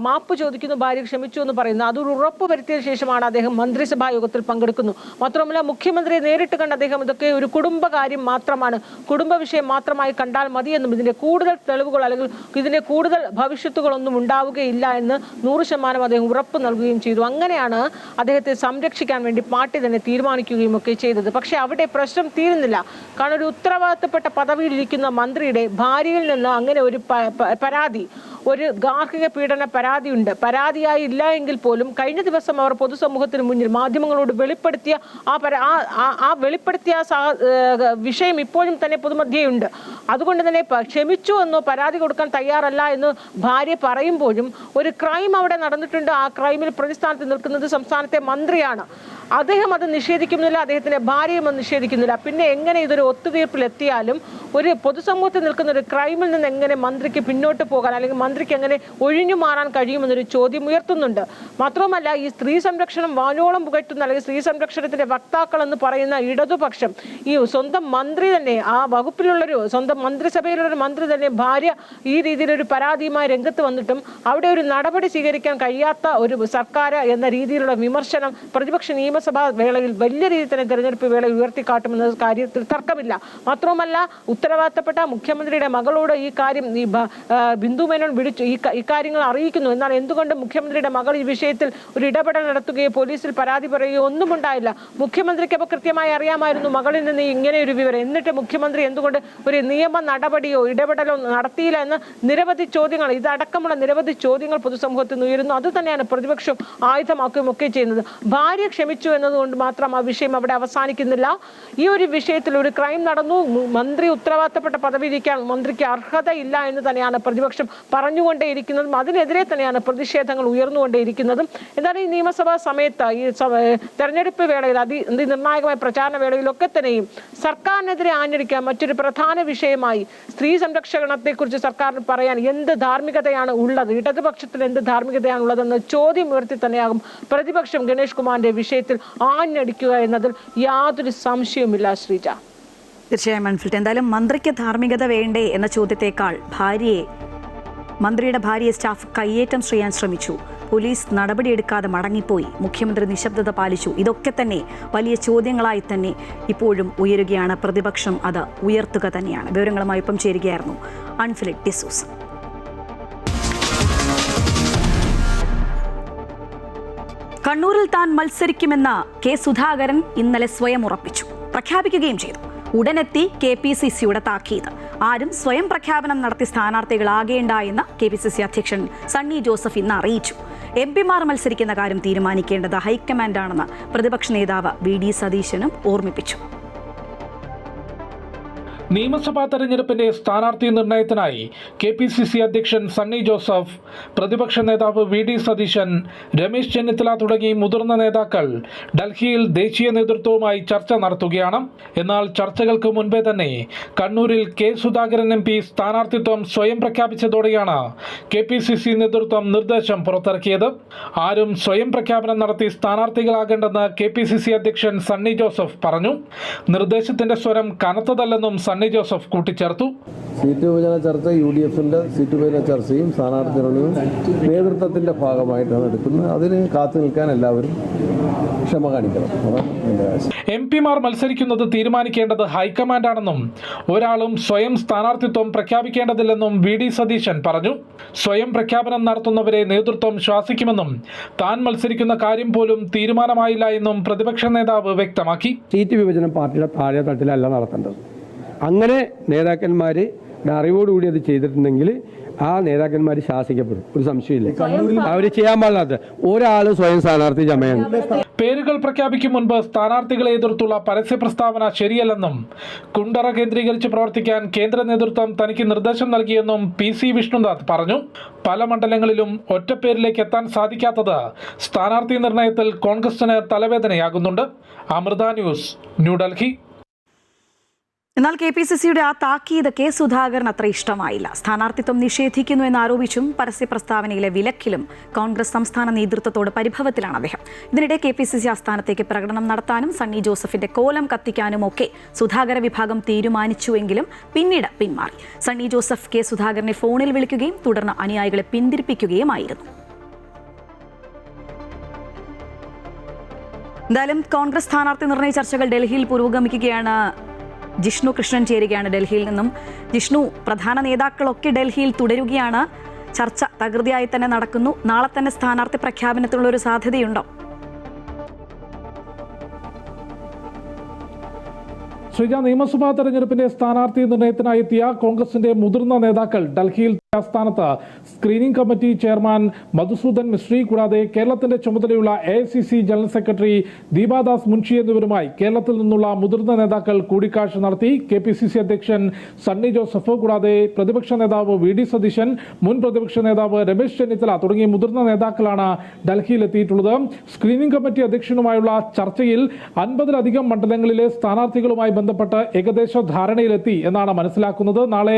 മാപ്പ് ചോദിക്കുന്നു, ഭാര്യ ക്ഷമിച്ചു എന്ന് പറയുന്നു. അതൊരു ഉറപ്പ് വരുത്തിയ ശേഷമാണ് അദ്ദേഹം മന്ത്രിസഭാ യോഗത്തിൽ പങ്കെടുക്കുന്നു. മാത്രമല്ല മുഖ്യമന്ത്രിയെ നേരിട്ട് കണ്ട് അദ്ദേഹം ഇതൊക്കെ ഒരു കുടുംബകാര്യം മാത്രമാണ്, കുടുംബ വിഷയം മാത്രമായി കണ്ടാൽ മതിയെന്നും ഇതിന്റെ കൂടുതൽ തെളിവുകൾ അല്ലെങ്കിൽ ഇതിന്റെ കൂടുതൽ ഭവിഷ്യത്തുകളൊന്നും ഉണ്ടാവുകയില്ല എന്ന് 100% അദ്ദേഹം ഉറപ്പ് നൽകുകയും ചെയ്തു. അങ്ങനെയാണ് അദ്ദേഹത്തെ സംരക്ഷിക്കാൻ വേണ്ടി പാർട്ടി തന്നെ തീരുമാനിക്കുകയും ഒക്കെ ചെയ്തത്. പക്ഷേ അവിടെ പ്രശ്നം തീരുന്നില്ല. കാരണം ഒരു ഉത്തരവാദിത്തപ്പെട്ട പദവിയിലിരിക്കുന്ന മന്ത്രിയുടെ ഭാര്യയിൽ നിന്ന് അങ്ങനെ ഒരു പരാതി, ഒരു ഗാർഹിക പീഡന പരാതിയുണ്ട്. പരാതിയായി ഇല്ല എങ്കിൽ പോലും കഴിഞ്ഞ ദിവസം അവർ പൊതുസമൂഹത്തിന് മുന്നിൽ മാധ്യമങ്ങളോട് വെളിപ്പെടുത്തിയ വിഷയം ഇപ്പോഴും തന്നെ പൊതുമധ്യയുണ്ട്. അതുകൊണ്ട് തന്നെ ക്ഷമിച്ചു എന്നോ പരാതി കൊടുക്കാൻ തയ്യാറല്ല എന്ന് ഭാര്യ പറയുമ്പോഴും ഒരു ക്രൈം അവിടെ നടന്നിട്ടുണ്ട്. ആ ക്രൈമിൽ പ്രതിസ്ഥാനത്ത് നിൽക്കുന്നത് സംസ്ഥാനത്തെ മന്ത്രിയാണ്. അദ്ദേഹം അത് നിഷേധിക്കുന്നില്ല, അദ്ദേഹത്തിന്റെ ഭാര്യയും അത് നിഷേധിക്കുന്നില്ല. പിന്നെ എങ്ങനെ ഇതൊരു ഒത്തുതീർപ്പിലെത്തിയാലും ഒരു പൊതുസമൂഹത്തിൽ നിൽക്കുന്ന ഒരു ക്രൈമിൽ നിന്ന് എങ്ങനെ മന്ത്രിക്ക് പിന്നോട്ട് പോകാൻ അല്ലെങ്കിൽ മന്ത്രിക്ക് എങ്ങനെ ഒഴിഞ്ഞു മാറാൻ കഴിയുമെന്നൊരു ചോദ്യം ഉയർത്തുന്നുണ്ട്. മാത്രവുമല്ല ഈ സ്ത്രീ സംരക്ഷണം വാനോളം പുകഴ്ത്തുന്ന അല്ലെങ്കിൽ സ്ത്രീ സംരക്ഷണത്തിന്റെ വക്താക്കൾ എന്ന് പറയുന്ന ഇടതുപക്ഷം ഈ സ്വന്തം മന്ത്രി തന്നെ, ആ വകുപ്പിലുള്ളൊരു സ്വന്തം മന്ത്രിസഭയിലുള്ളൊരു മന്ത്രി തന്നെ ഭാര്യ ഈ രീതിയിലൊരു പരാതിയുമായി രംഗത്ത് വന്നിട്ടും അവിടെ ഒരു നടപടി സ്വീകരിക്കാൻ കഴിയാത്ത ഒരു സർക്കാർ എന്ന രീതിയിലുള്ള വിമർശനം പ്രതിപക്ഷ നിയമസഭാ വേളയിൽ വലിയ രീതിയിൽ തന്നെ തെരഞ്ഞെടുപ്പ് വേളയിൽ ഉയർത്തിക്കാട്ടുമെന്ന കാര്യത്തിൽ തർക്കമില്ല. മാത്രവുമല്ല ഉത്തരവാദിത്തപ്പെട്ട മുഖ്യമന്ത്രിയുടെ മകളോട് ഈ കാര്യം ഈ ബിന്ദു മേനോൻ വിളിച്ചു ഇക്കാര്യങ്ങൾ അറിയിക്കുന്നു. എന്നാൽ എന്തുകൊണ്ട് മുഖ്യമന്ത്രിയുടെ മകൾ ഈ വിഷയത്തിൽ ഒരു ഇടപെടൽ നടത്തുകയോ പോലീസിൽ പരാതി പറയുകയോ ഒന്നും ഉണ്ടായില്ല? മുഖ്യമന്ത്രിക്ക് അപ്പോൾ കൃത്യമായി അറിയാമായിരുന്നു മകളിൽ നിന്ന് ഇങ്ങനെ ഒരു വിവരം. എന്നിട്ട് മുഖ്യമന്ത്രി എന്തുകൊണ്ട് ഒരു നിയമ നടപടിയോ ഇടപെടലോ നടത്തിയില്ല എന്ന് നിരവധി ചോദ്യങ്ങൾ, ഇതടക്കമുള്ള നിരവധി ചോദ്യങ്ങൾ പൊതുസമൂഹത്തിൽ നിന്ന് ഉയരുന്നു. അത് തന്നെയാണ് പ്രതിപക്ഷം ആയുധമാക്കുകയും ഒക്കെ ചെയ്യുന്നത്. ഭാര്യ ക്ഷമിച്ചു എന്നതുകൊണ്ട് മാത്രം ആ വിഷയം അവിടെ അവസാനിക്കുന്നില്ല. ഈ ഒരു വിഷയത്തിൽ ഒരു ക്രൈം നടന്നു, മന്ത്രി ഉത്തരവാദിത്തപ്പെട്ട പദവിയിലിരിക്കാൻ മന്ത്രിക്ക് അർഹതയില്ല എന്ന് തന്നെയാണ് പ്രതിപക്ഷം പറഞ്ഞുകൊണ്ടേയിരിക്കുന്നതും അതിനെതിരെ തന്നെയാണ് പ്രതിഷേധങ്ങൾ ഉയർന്നുകൊണ്ടേയിരിക്കുന്നതും. എന്നാൽ ഈ നിയമസഭാ സമയത്ത് ഈ തെരഞ്ഞെടുപ്പ് വേളയിൽ അതിനിർണായകമായ പ്രചാരണ വേളയിലൊക്കെ തന്നെയും സർക്കാരിനെതിരെ ആഞ്ഞടിക്കാൻ മറ്റൊരു പ്രധാന വിഷയമായി സ്ത്രീ സംരക്ഷണത്തെക്കുറിച്ച് സർക്കാരിന് പറയാൻ എന്ത് ധാർമ്മികതയാണ് ഉള്ളത്, ഇടതുപക്ഷത്തിന് എന്ത് ധാർമ്മികതയാണ് ഉള്ളതെന്ന് ചോദ്യം ഉയർത്തി തന്നെയാകും പ്രതിപക്ഷം ഗണേഷ് കുമാറിന്റെ വിഷയത്തിൽ ആഞ്ഞടിക്കുക എന്നതിൽ യാതൊരു സംശയവുമില്ല. ശ്രീജ, തീർച്ചയായും അൻഫിൽറ്റ്, എന്തായാലും മന്ത്രിക്ക് ധാർമ്മികത വേണ്ടേ എന്ന ചോദ്യത്തെക്കാൾ മന്ത്രിയുടെ ഭാര്യയെ സ്റ്റാഫ് കയ്യേറ്റം ചെയ്യാൻ ശ്രമിച്ചു, പോലീസ് നടപടിയെടുക്കാതെ മടങ്ങിപ്പോയി, മുഖ്യമന്ത്രി നിശബ്ദത പാലിച്ചു, ഇതൊക്കെ തന്നെ വലിയ ചോദ്യങ്ങളായി തന്നെ ഇപ്പോഴും ഉയരുകയാണ്. പ്രതിപക്ഷം അത് ഉയർത്തുക തന്നെയാണ്. വിവരങ്ങളുമായി ഒപ്പം ചേരുകയായിരുന്നു അൻഫിലിറ്റ് ഡിസൂസ. കണ്ണൂരിൽ താൻ മത്സരിക്കുമെന്ന് കെ സുധാകരൻ ഇന്നലെ സ്വയം ഉറപ്പിച്ചു, പ്രഖ്യാപിക്കുകയും ചെയ്തു. ഉടനെത്തി KPCCയുടെ താക്കീത്. ആരും സ്വയം പ്രഖ്യാപനം നടത്തി സ്ഥാനാർത്ഥികളാകേണ്ട എന്ന് KPCC അധ്യക്ഷൻ സണ്ണി ജോസഫ് ഇന്ന് അറിയിച്ചു. MP-മാർ മത്സരിക്കുന്ന കാര്യം തീരുമാനിക്കേണ്ടത് ഹൈക്കമാൻഡാണെന്ന് പ്രതിപക്ഷ നേതാവ് VD സതീശനും ഓർമ്മിപ്പിച്ചു. നിയമസഭാ തെരഞ്ഞെടുപ്പിന്റെ സ്ഥാനാർത്ഥി നിർണയത്തിനായി KPCC അധ്യക്ഷൻ സണ്ണി ജോസഫ്, പ്രതിപക്ഷ നേതാവ് VD സതീശൻ, രമേശ് ചെന്നിത്തല തുടങ്ങി മുതിർന്ന നേതാക്കൾ ഡൽഹിയിൽ ദേശീയ നേതൃത്വവുമായി ചർച്ച നടത്തുകയാണ്. എന്നാൽ ചർച്ചകൾക്ക് മുൻപേ തന്നെ കണ്ണൂരിൽ കെ സുധാകരൻ MP സ്ഥാനാർത്ഥിത്വം സ്വയം പ്രഖ്യാപിച്ചതോടെയാണ് KPCC നേതൃത്വം നിർദ്ദേശം പുറത്തിറക്കിയത്. ആരും സ്വയം പ്രഖ്യാപനം നടത്തി സ്ഥാനാർത്ഥികളാകേണ്ടെന്ന് KPCC അധ്യക്ഷൻ സണ്ണി ജോസഫ് പറഞ്ഞു. നിർദ്ദേശത്തിന്റെ സ്വരം കനത്തതല്ലെന്നും സണ്ണി ജോസഫ് കൂട്ടിച്ചേർത്തു. സീറ്റ് വിഭജന ചർച്ച UDFന്റെ സീറ്റ് വിഭജന ചർച്ചയും സ്ഥാനാർത്ഥികളുടെയും നേതൃത്വത്തിന്റെ ഭാഗമായിട്ടാണ് എടുക്കുന്നത്. അതിന് കാത്തു നിൽക്കാൻ എല്ലാവരും ക്ഷമ കാണിക്കണം. MP-മാർ മത്സരിക്കുന്നത് തീരുമാനിക്കേണ്ടത് ഹൈക്കമാൻഡാണെന്നും ഒരാളും സ്വയം സ്ഥാനാർത്ഥിത്വം പ്രഖ്യാപിക്കേണ്ടതില്ലെന്നും VD സതീശൻ പറഞ്ഞു. സ്വയം പ്രഖ്യാപനം നടത്തുന്നവരെ നേതൃത്വം ശാസിക്കുമെന്നും താൻ മത്സരിക്കുന്ന കാര്യം പോലും തീരുമാനമായില്ല എന്നും പ്രതിപക്ഷ നേതാവ് വ്യക്തമാക്കി. സീറ്റ് വിഭജനം പാർട്ടിയുടെ താഴെ തട്ടിലല്ല നടത്തേണ്ടത്. അങ്ങനെ നേതാക്കന്മാർ അറിവോടുകൂടി അത് ചെയ്തിട്ടുണ്ടെങ്കിൽ ആ നേതാക്കന്മാർ ശാസിക്കപ്പെടും, ഒരു സംശയമില്ല. അവർ ചെയ്യാൻ പാടില്ലാത്ത ഒരാൾ സ്വയം സ്ഥാനാർത്ഥി ചമയാണ്. പേരുകൾ പ്രഖ്യാപിക്കും മുൻപ് സ്ഥാനാർത്ഥികളെ എതിർത്തുള്ള പരസ്യ പ്രസ്താവന ശരിയല്ലെന്നും കുണ്ടറ കേന്ദ്രീകരിച്ച് പ്രവർത്തിക്കാൻ കേന്ദ്ര നേതൃത്വം തനിക്ക് നിർദ്ദേശം നൽകിയെന്നും PC വിഷ്ണുനാഥ് പറഞ്ഞു. പല മണ്ഡലങ്ങളിലും ഒറ്റപ്പേരിലേക്ക് എത്താൻ സാധിക്കാത്തത് സ്ഥാനാർത്ഥി നിർണയത്തിൽ കോൺഗ്രസിന് തലവേദനയാകുന്നുണ്ട്. അമൃത ന്യൂസ്, ന്യൂഡൽഹി. എന്നാൽ KPCCയുടെ ആ താക്കീത് കെ സുധാകരൻ അത്ര ഇഷ്ടമായില്ല. സ്ഥാനാർത്ഥിത്വം നിഷേധിക്കുന്നു എന്നാരോപിച്ചും പരസ്യ പ്രസ്താവനയിലെ വിലക്കിലും കോൺഗ്രസ് സംസ്ഥാന നേതൃത്വത്തോട് പരിഭവത്തിലാണ് അദ്ദേഹം. ഇതിനിടെ KPCC ആസ്ഥാനത്തേക്ക് പ്രകടനം നടത്താനും സണ്ണി ജോസഫിന്റെ കോലം കത്തിക്കാനും ഒക്കെ സുധാകര വിഭാഗം തീരുമാനിച്ചുവെങ്കിലും പിന്നീട് പിന്മാറി. സണ്ണി ജോസഫ് കെ സുധാകരനെ ഫോണിൽ വിളിക്കുകയും തുടർന്ന് അനുയായികളെ പിന്തിരിപ്പിക്കുകയുമായിരുന്നു. എന്തായാലും കോൺഗ്രസ് സ്ഥാനാർത്ഥി നിർണയ ചർച്ചകൾ ഡൽഹിയിൽ പുരോഗമിക്കുകയാണ്. ജിഷ്ണു കൃഷ്ണൻ ചേരുകയാണ് ഡൽഹിയിൽ നിന്നും. ജിഷ്ണു, പ്രധാന നേതാക്കളൊക്കെ ഡൽഹിയിൽ തുടരുകയാണ്. ചർച്ച തകൃതിയായി തന്നെ നടക്കുന്നു. നാളെ തന്നെ സ്ഥാനാർത്ഥി പ്രഖ്യാപനത്തിനുള്ള ഒരു സാധ്യതയുണ്ടോ? ശ്രീജ, നിയമസഭാ തെരഞ്ഞെടുപ്പിന്റെ സ്ഥാനാർത്ഥി നിർണയത്തിനായി എത്തിയ കോൺഗ്രസിന്റെ മുതിർന്ന നേതാക്കൾ ഡൽഹിയിൽ ആസ്ഥാനത്ത് screening committee chairman Madhusudan Mistry കൂടാതെ കേരളത്തിന്റെ ചുമതലയുള്ള AICC general secretary Deepa Das Munshi എന്നിവരുമായി കേരളത്തിൽ നിന്നുള്ള മുതിർന്ന നേതാക്കൾ കൂടിക്കാഴ്ച നടത്തി. KPCC അധ്യക്ഷൻ സണ്ണി ജോസഫ് കൂടാതെ പ്രതിപക്ഷ നേതാവ് VD സതീശൻ, മുൻ പ്രതിപക്ഷ നേതാവ് രമേശ് ചെന്നിത്തല തുടങ്ങിയ മുതിർന്ന നേതാക്കളാണ് ഡൽഹിയിൽ എത്തിയിട്ടുള്ളത്. സ്ക്രീനിംഗ് കമ്മിറ്റി അധ്യക്ഷനുമായുള്ള ചർച്ചയിൽ 50-ലധികം മണ്ഡലങ്ങളിലെ സ്ഥാനാർത്ഥികളുമായി ബന്ധപ്പെട്ട് ഏകദേശ ധാരണയിലെത്തി എന്നാണ് മനസ്സിലാക്കുന്നത്. നാളെ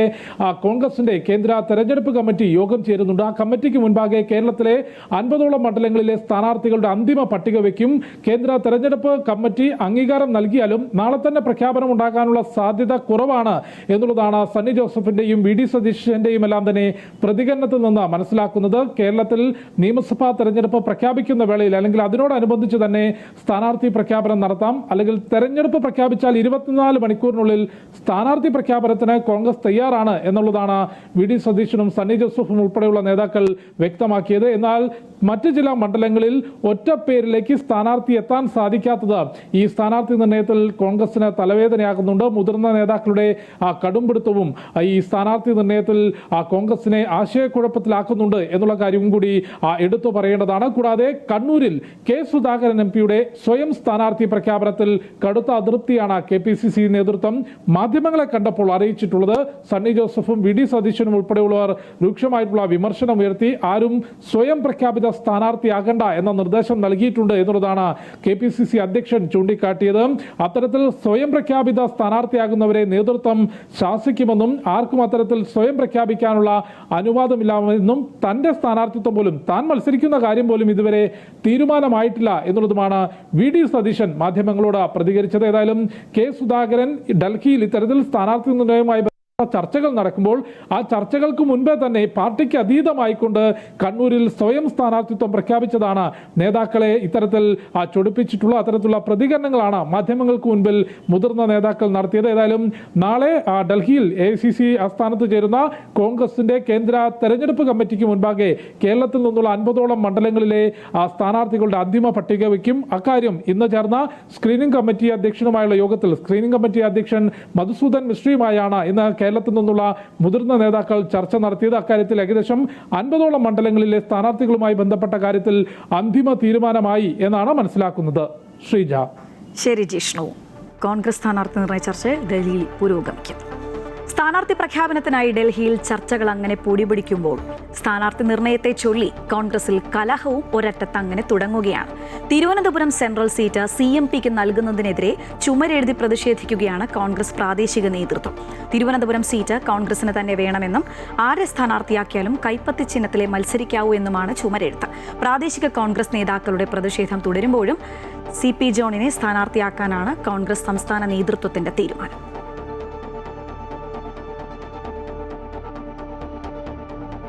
കോൺഗ്രസിന്റെ കേന്ദ്ര തെരഞ്ഞെടുപ്പ് കമ്മിറ്റി യോഗം ചേരുന്നുണ്ട്. ആ കമ്മിറ്റിക്ക് മുൻപാകെ കേരളത്തിലെ 50ഓളം മണ്ഡലങ്ങളിലെ സ്ഥാനാർത്ഥികളുടെ അന്തിമ പട്ടിക വയ്ക്കും. കേന്ദ്ര തെരഞ്ഞെടുപ്പ് കമ്മിറ്റി അംഗീകാരം നൽകിയാലും നാളെ തന്നെ പ്രഖ്യാപനം ഉണ്ടാകാനുള്ള സാധ്യത കുറവാണ് എന്നുള്ളതാണ് സണ്ണി ജോസഫിന്റെയും VD സതീശന്റെയും എല്ലാം തന്നെ പ്രതികരണത്തിൽ നിന്ന് മനസ്സിലാക്കുന്നത്. കേരളത്തിൽ നിയമസഭാ തെരഞ്ഞെടുപ്പ് പ്രഖ്യാപിക്കുന്ന വേളയിൽ അല്ലെങ്കിൽ അതിനോടനുബന്ധിച്ച് തന്നെ സ്ഥാനാർത്ഥി പ്രഖ്യാപനം നടത്താം. അല്ലെങ്കിൽ തെരഞ്ഞെടുപ്പ് പ്രഖ്യാപിച്ചാൽ 24 മണിക്കൂറിനുള്ളിൽ സ്ഥാനാർത്ഥി പ്രഖ്യാപനത്തിന് കോൺഗ്രസ് തയ്യാറാണ് എന്നുള്ളതാണ് VD സതീശനും സണ്ണി ജോസഫും ഉൾപ്പെടെയുള്ള നേതാക്കൾ വ്യക്തമാക്കിയത്. എന്നാൽ മറ്റു ചില മണ്ഡലങ്ങളിൽ ഒറ്റ പേരിലേക്ക് സ്ഥാനാർത്ഥി എത്താൻ സാധിക്കാത്തത് ഈ സ്ഥാനാർത്ഥി നിർണയത്തിൽ കോൺഗ്രസിന് തലവേദനയാകുന്നുണ്ട്. മുതിർന്ന നേതാക്കളുടെ കടുംപിടുത്തവും ഈ സ്ഥാനാർത്ഥി നിർണയത്തിൽ കോൺഗ്രസിനെ ആശയക്കുഴപ്പത്തിലാക്കുന്നുണ്ട് എന്നുള്ള കാര്യവും കൂടി എടുത്തു പറയേണ്ടതാണ്. കൂടാതെ കണ്ണൂരിൽ കെ സുധാകരൻ MPയുടെ സ്വയം സ്ഥാനാർത്ഥി പ്രഖ്യാപനത്തിൽ കടുത്ത അതൃപ്തിയാണ് KPCC നേതൃത്വം മാധ്യമങ്ങളെ കണ്ടപ്പോൾ അറിയിച്ചിട്ടുള്ളത്. സണ്ണി ജോസഫും VD സതീശനും ഉൾപ്പെടെയുള്ളവർ രൂക്ഷമായിട്ടുള്ള വിമർശനം ഉയർത്തി. ആരും സ്വയം പ്രഖ്യാപിത സ്ഥാനാർത്ഥിയാകണ്ട എന്ന നിർദ്ദേശം നൽകിയിട്ടുണ്ട് എന്നുള്ളതാണ് KPCC അധ്യക്ഷൻ ചൂണ്ടിക്കാട്ടിയത്. അത്തരത്തിൽ സ്വയം പ്രഖ്യാപിത സ്ഥാനാർത്ഥിയാകുന്നവരെ നേതൃത്വം ശാസിക്കുമെന്നും ആർക്കും അത്തരത്തിൽ സ്വയം പ്രഖ്യാപിക്കാനുള്ള അനുവാദമില്ലെന്നും തന്റെ സ്ഥാനാർത്ഥിത്വം പോലും താൻ മത്സരിക്കുന്ന കാര്യം പോലും ഇതുവരെ തീരുമാനമായിട്ടില്ല എന്നുള്ളതുമാണ് VD സതീശൻ മാധ്യമങ്ങളോട് പ്രതികരിച്ചത്. ഏതായാലും കെ സുധാകരൻ ഡൽഹിയിൽ ഇത്തരത്തിൽ സ്ഥാനാർത്ഥി നിർണയവുമായി ചർച്ചകൾ നടക്കുമ്പോൾ ആ ചർച്ചകൾക്ക് മുൻപേ തന്നെ പാർട്ടിക്ക് അതീതമായിക്കൊണ്ട് കണ്ണൂരിൽ സ്വയം സ്ഥാനാർത്ഥിത്വം പ്രഖ്യാപിച്ചതാണ് നേതാക്കളെ ഇത്തരത്തിൽ ചൊടിപ്പിച്ചിട്ടുള്ള അത്തരത്തിലുള്ള പ്രതികരണങ്ങളാണ് മാധ്യമങ്ങൾക്ക് മുൻപിൽ മുതിർന്ന നേതാക്കൾ നടത്തിയത്. ഏതായാലും നാളെ ഡൽഹിയിൽ AICC ആസ്ഥാനത്ത് ചേരുന്ന കോൺഗ്രസിന്റെ കേന്ദ്ര തെരഞ്ഞെടുപ്പ് കമ്മിറ്റിക്ക് മുൻപാകെ കേരളത്തിൽ നിന്നുള്ള 50ഓളം മണ്ഡലങ്ങളിലെ സ്ഥാനാർത്ഥികളുടെ അന്തിമ പട്ടിക വയ്ക്കും. അക്കാര്യം ഇന്ന് ചേർന്ന സ്ക്രീനിംഗ് കമ്മിറ്റി അധ്യക്ഷനുമായുള്ള യോഗത്തിൽ സ്ക്രീനിംഗ് കമ്മിറ്റി അധ്യക്ഷൻ മധുസൂദൻ മിശ്രയുമായാണ് ഇന്ന് കേരളത്തിൽ നിന്നുള്ള മുതിർന്ന നേതാക്കൾ ചർച്ച നടത്തിയത്. അക്കാര്യത്തിൽ ഏകദേശം 50ഓളം മണ്ഡലങ്ങളിലെ സ്ഥാനാർത്ഥികളുമായി ബന്ധപ്പെട്ട കാര്യത്തിൽ അന്തിമ തീരുമാനമായി എന്നാണ് മനസ്സിലാക്കുന്നത്. ശ്രീജ. ശരി ജിഷ്ണു. കോൺഗ്രസ് സ്ഥാനാർത്ഥി നിർണയ ചർച്ച ഡൽഹിയിൽ പുരോഗമിക്കും. സ്ഥാനാർത്ഥി പ്രഖ്യാപനത്തിനായി ഡൽഹിയിൽ ചർച്ചകൾ അങ്ങനെ പൊടിപിടിക്കുമ്പോൾ സ്ഥാനാർത്ഥി നിർണയത്തെ ചൊല്ലി കോൺഗ്രസിൽ കലഹവും ഒരറ്റത്ത് അങ്ങനെ തുടങ്ങുകയാണ്. തിരുവനന്തപുരം സെൻട്രൽ സീറ്റ് CMPക്ക് നൽകുന്നതിനെതിരെ ചുമരെഴുതി പ്രതിഷേധിക്കുകയാണ് കോൺഗ്രസ് പ്രാദേശിക നേതൃത്വം. തിരുവനന്തപുരം സീറ്റ് കോൺഗ്രസിന് തന്നെ വേണമെന്നും ആരെ സ്ഥാനാർത്ഥിയാക്കിയാലും കൈപ്പത്തി ചിഹ്നത്തിലെ മത്സരിക്കാവൂ എന്നുമാണ് ചുമരെഴുത്ത്. പ്രാദേശിക കോൺഗ്രസ് നേതാക്കളുടെ പ്രതിഷേധം തുടരുമ്പോഴും CP ജോണിനെ സ്ഥാനാർത്ഥിയാക്കാനാണ് കോൺഗ്രസ് സംസ്ഥാന നേതൃത്വത്തിന്റെ തീരുമാനം.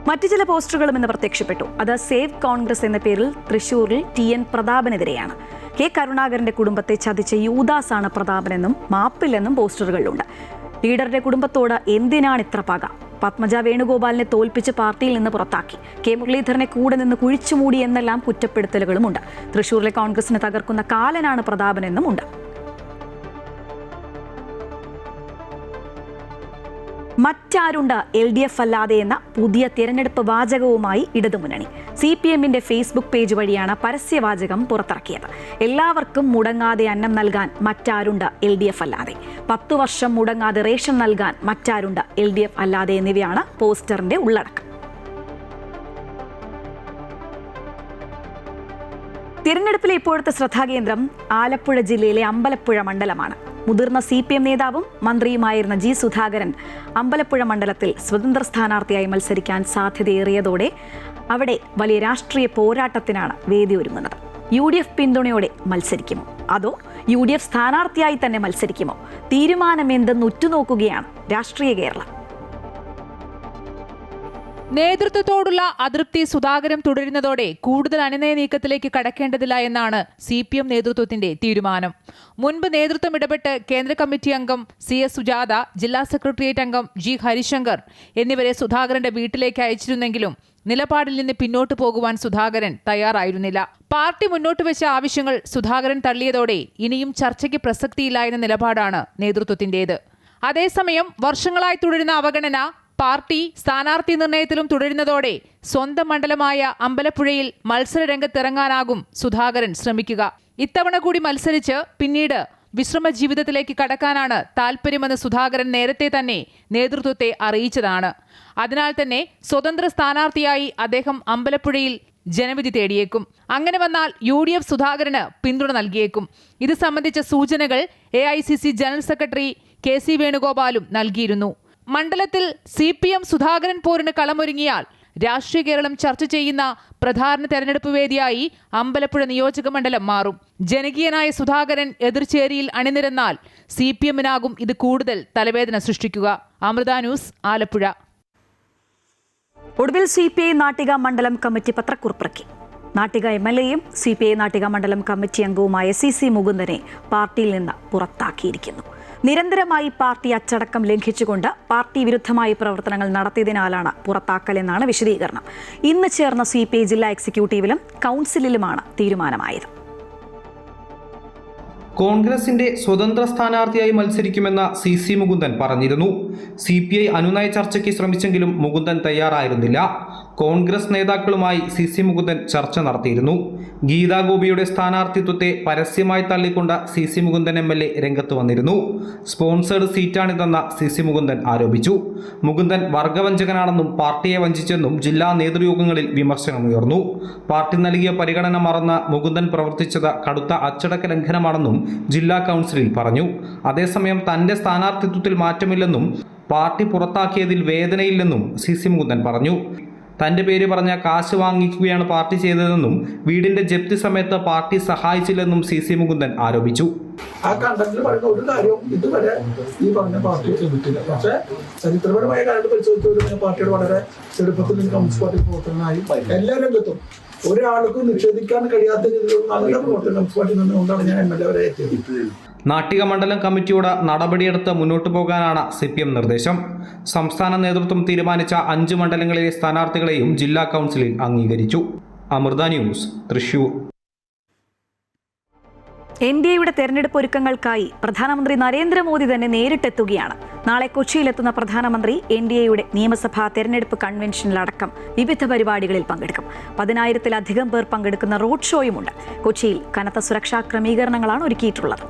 മറ്റു ചില പോസ്റ്ററുകളും ഇന്ന് പ്രത്യക്ഷപ്പെട്ടു. അത് സേവ് കോൺഗ്രസ് എന്ന പേരിൽ തൃശൂരിൽ TN പ്രതാപനെതിരെയാണ്. K കരുണാകരന്റെ കുടുംബത്തെ ചതിച്ച യൂദാസാണ് പ്രതാപനെന്നും മാപ്പില്ലെന്നും പോസ്റ്ററുകളിലുണ്ട്. ലീഡറുടെ കുടുംബത്തോട് എന്തിനാണ് ഇത്ര പക? പത്മജ വേണുഗോപാലിനെ തോൽപ്പിച്ച് പാർട്ടിയിൽ നിന്ന് പുറത്താക്കി. K മുരളീധരനെ കൂടെ നിന്ന് കുഴിച്ചുമൂടി എന്നെല്ലാം കുറ്റപ്പെടുത്തലുകളുമുണ്ട്. തൃശൂരിലെ കോൺഗ്രസിനെ തകർക്കുന്ന കാലനാണ് പ്രതാപനെന്നും ഉണ്ട്. മറ്റാരുണ്ട് LDF അല്ലാതെ എന്ന പുതിയ തിരഞ്ഞെടുപ്പ് വാചകവുമായി ഇടതുമുന്നണി. CPMന്റെ ഫേസ്ബുക്ക് പേജ് വഴിയാണ് പരസ്യവാചകം പുറത്തിറക്കിയത്. എല്ലാവർക്കും മുടങ്ങാതെ അന്നം നൽകാൻ മറ്റാരുണ്ട് LDF അല്ലാതെ, 10 വർഷം മുടങ്ങാതെ റേഷൻ നൽകാൻ മറ്റാരുണ്ട് LDF അല്ലാതെ എന്നിവയാണ് പോസ്റ്ററിന്റെ ഉള്ളടക്കം. തിരഞ്ഞെടുപ്പിലെ ഇപ്പോഴത്തെ ശ്രദ്ധാകേന്ദ്രം ആലപ്പുഴ ജില്ലയിലെ അമ്പലപ്പുഴ മണ്ഡലമാണ്. മുതിർന്ന CPM നേതാവും മന്ത്രിയുമായിരുന്ന G സുധാകരൻ അമ്പലപ്പുഴ മണ്ഡലത്തിൽ സ്വതന്ത്ര സ്ഥാനാർത്ഥിയായി മത്സരിക്കാൻ സാധ്യതയേറിയതോടെ അവിടെ വലിയ രാഷ്ട്രീയ പോരാട്ടത്തിനാണ് വേദി ഒരുങ്ങുന്നത്. UDF പിന്തുണയോടെ മത്സരിക്കുമോ അതോ UDF സ്ഥാനാർത്ഥിയായി തന്നെ മത്സരിക്കുമോ? തീരുമാനം എന്തെന്ന് ഉറ്റുനോക്കുകയാണ് രാഷ്ട്രീയ കേരളം. നേതൃത്വത്തോടുള്ള അതൃപ്തി സുധാകരൻ തുടരുന്നതോടെ കൂടുതൽ അനുനയ നീക്കത്തിലേക്ക് കടക്കേണ്ടതില്ല എന്നാണ് CPM നേതൃത്വത്തിന്റെ തീരുമാനം. മുൻപ് നേതൃത്വം ഇടപെട്ട് കേന്ദ്ര കമ്മിറ്റി അംഗം CS സുജാത, ജില്ലാ സെക്രട്ടേറിയറ്റ് അംഗം G ഹരിശങ്കർ എന്നിവരെ സുധാകരന്റെ വീട്ടിലേക്ക് അയച്ചിരുന്നെങ്കിലും നിലപാടിൽ നിന്ന് പിന്നോട്ട് പോകുവാൻ സുധാകരൻ തയ്യാറായിരുന്നില്ല. പാർട്ടി മുന്നോട്ട് വെച്ച ആവശ്യങ്ങൾ സുധാകരൻ തള്ളിയതോടെ ഇനിയും ചർച്ചയ്ക്ക് പ്രസക്തിയില്ല എന്ന നിലപാടാണ് നേതൃത്വത്തിന്റേത്. അതേസമയം വർഷങ്ങളായി തുടരുന്ന അവഗണന പാർട്ടി സ്ഥാനാർത്ഥി നിർണയത്തിലും തുടരുന്നതോടെ സ്വന്തം മണ്ഡലമായ അമ്പലപ്പുഴയിൽ മത്സര രംഗത്തിറങ്ങാനാകും സുധാകരൻ ശ്രമിക്കുക. ഇത്തവണ കൂടി മത്സരിച്ച് പിന്നീട് വിശ്രമ ജീവിതത്തിലേക്ക് കടക്കാനാണ് താൽപ്പര്യമെന്ന് സുധാകരൻ നേരത്തെ തന്നെ നേതൃത്വത്തെ അറിയിച്ചതാണ്. അതിനാൽ തന്നെ സ്വതന്ത്ര സ്ഥാനാർത്ഥിയായി അദ്ദേഹം അമ്പലപ്പുഴയിൽ ജനവിധി തേടിയേക്കും. അങ്ങനെ വന്നാൽ UDF സുധാകരന് പിന്തുണ നൽകിയേക്കും. ഇത് സംബന്ധിച്ച സൂചനകൾ AICC ജനറൽ സെക്രട്ടറി KC വേണുഗോപാലും നൽകിയിരുന്നു. മണ്ഡലത്തിൽ CPM സുധാകരൻ പോരിന് കളമൊരുങ്ങിയാൽ രാഷ്ട്രീയ കേരളം ചർച്ച ചെയ്യുന്ന പ്രധാന തെരഞ്ഞെടുപ്പ് വേദിയായി അമ്പലപ്പുഴ നിയോജക മണ്ഡലം മാറും. ജനകീയനായ സുധാകരൻ എതിർചേരിയിൽ അണിനിരന്നാൽ CPMനാകും ഇത് കൂടുതൽ തലവേദന സൃഷ്ടിക്കുക. അമൃത ന്യൂസ്, ആലപ്പുഴ. ഒടുവിൽ CPI നാട്ടിക മണ്ഡലം കമ്മിറ്റി പത്രക്കുറിപ്പിറക്കി. നാട്ടിക MLAയും CPI നാട്ടിക മണ്ഡലം കമ്മിറ്റി അംഗവുമായ CC മുകുന്ദനെ പാർട്ടിയിൽ നിന്ന് പുറത്താക്കിയിരിക്കുന്നു. നിരന്തരമായി പാർട്ടി അച്ചടക്കം ലംഘിച്ചുകൊണ്ട് പാർട്ടി വിരുദ്ധമായ പ്രവർത്തനങ്ങൾ നടത്തിയതിനാലാണ് പുറത്താക്കലെന്നാണ് വിശദീകരണം. ഇന്ന് ചേർന്ന CPI ജില്ലാ എക്സിക്യൂട്ടീവിലും കൗൺസിലിലുമാണ് തീരുമാനമായത്. കോൺഗ്രസിന്റെ സ്വതന്ത്ര സ്ഥാനാർത്ഥിയായി മത്സരിക്കുമെന്ന് CC മുകുന്ദൻ പറഞ്ഞിരുന്നു. CPI അനുനയ ചർച്ചയ്ക്ക് ശ്രമിച്ചെങ്കിലും മുകുന്ദൻ തയ്യാറായിരുന്നില്ല. കോൺഗ്രസ് നേതാക്കളുമായി CC മുകുന്ദൻ ചർച്ച നടത്തിയിരുന്നു. ഗീതാ ഗോപിയുടെ സ്ഥാനാർത്ഥിത്വത്തെ പരസ്യമായി തള്ളിക്കൊണ്ട് CC മുകുന്ദൻ MLA രംഗത്ത് വന്നിരുന്നു. സ്പോൺസേഡ് സീറ്റാണിതെന്ന് CC മുകുന്ദൻ ആരോപിച്ചു. മുകുന്ദൻ വർഗവഞ്ചകനാണെന്നും പാർട്ടിയെ വഞ്ചിച്ചെന്നും ജില്ലാ നേതൃയോഗങ്ങളിൽ വിമർശനമുയർന്നു. പാർട്ടി നൽകിയ പരിഗണന മറന്ന് മുകുന്ദൻ പ്രവർത്തിച്ചത് കടുത്ത അച്ചടക്ക ലംഘനമാണെന്നും ജില്ലാ കൗൺസിലിൽ പറഞ്ഞു. അതേസമയം തന്റെ സ്ഥാനാർത്ഥിത്വത്തിൽ മാറ്റമില്ലെന്നും പാർട്ടി പുറത്താക്കിയതിൽ വേദനയില്ലെന്നും CC മുകുന്ദൻ പറഞ്ഞു. തന്റെ പേര് പറഞ്ഞ കാശ് വാങ്ങിക്കുകയാണ് പാർട്ടി ചെയ്തതെന്നും വീടിന്റെ ജപ്തി സമയത്ത് പാർട്ടി സഹായിച്ചില്ലെന്നും CC മുകുന്ദൻ ആരോപിച്ചു. ആ കണ്ടന്റിൽ പറയുന്ന ഒരു കാര്യവും ഇതുവരെ ഈ പറഞ്ഞ പാർട്ടി ചെയ്തിട്ടില്ല. പക്ഷേ ചരിത്രപരമായ കാര്യങ്ങൾ പരിശോധിച്ചവർ പാർട്ടിയുടെ വളരെ ചെറുപ്പത്തിൽ നിന്ന് കമ്മ്യൂണിസ്റ്റ് പാർട്ടി പ്രവർത്തനമായി എല്ലാ രംഗത്തും ഒരാൾക്കും നിഷേധിക്കാൻ കഴിയാത്ത രീതിയിലുള്ള നല്ല പ്രവർത്തനം കമ്മ്യൂണിസ്റ്റ് പാർട്ടിയിൽ നിന്നുകൊണ്ടാണ് ഞാൻ MLA വരെ എത്തിയത്. നാട്ടിക മണ്ഡലം കമ്മിറ്റിയോട് നടപടിയെടുത്ത് മുന്നോട്ടു പോകാനാണ് CPM നിർദ്ദേശം. സംസ്ഥാന നേതൃത്വം തീരുമാനിച്ച 5 മണ്ഡലങ്ങളിലെ സ്ഥാനാർത്ഥികളെയും ജില്ലാ കൗൺസിലിൽ അംഗീകരിച്ചു. അമൃത ന്യൂസ്, തൃശൂർ. NDAയുടെ തെരഞ്ഞെടുപ്പ് ഒരുക്കങ്ങൾക്കായി പ്രധാനമന്ത്രി നരേന്ദ്രമോദി തന്നെ നേരിട്ടെത്തുകയാണ്. നാളെ കൊച്ചിയിലെത്തുന്ന പ്രധാനമന്ത്രി NDAയുടെ നിയമസഭാ തെരഞ്ഞെടുപ്പ് കൺവെൻഷനിലടക്കം വിവിധ പരിപാടികളിൽ പങ്കെടുക്കും. 10,000-ലധികം പേർ പങ്കെടുക്കുന്ന റോഡ് ഷോയുമുണ്ട്. കൊച്ചിയിൽ കനത്ത സുരക്ഷാ ക്രമീകരണങ്ങളാണ് ഒരുക്കിയിട്ടുള്ളത്.